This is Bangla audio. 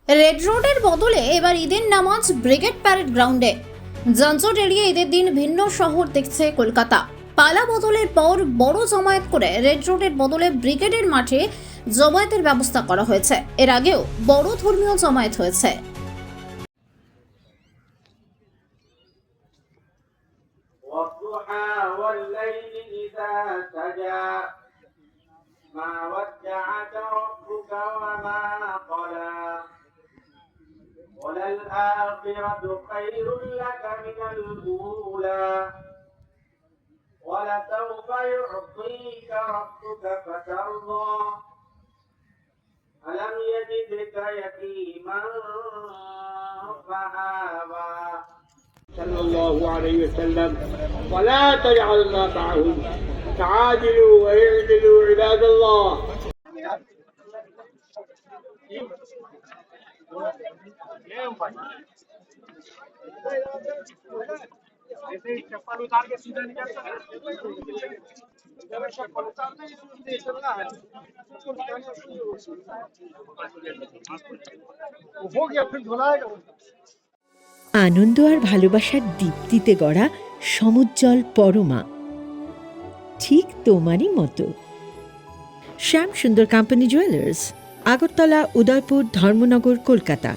রেড রোডের বদলে এবার ঈদের নামাজ ব্রিগেড প্যারেড গ্রাউন্ডে। যানজট এড়িয়ে ঈদের দিন ভিন্ন শহর দেখছে কলকাতা। পালা বদলের পর বড় জমায়েত করে রেড রোডের বদলে ব্রিগেডের মাঠে জমায়েতের ব্যবস্থা করা হয়েছে। এর আগেও বড় ধর্মীয় জমায়েত হয়েছে। والضحى والليل إذا سجى ما ودعك ربك وما قلى وللآخرة خير لك من الأولى ولسوف يعطيك ربك فترضى ألم يجدك يتيما فآوى صلى الله عليه وسلم ولا تجعلنا معهم تعادلوا ويعدلوا عباد الله. আনন্দ আর ভালোবাসার দীপ্তিতে গড়া সমুজ্জ্বল পরমা, ঠিক তোমারই মতো। শ্যাম সুন্দর কোম্পানি জুয়েলার্স, আগরতলা, উদয়পুর, ধর্মনগর, কলকাতা।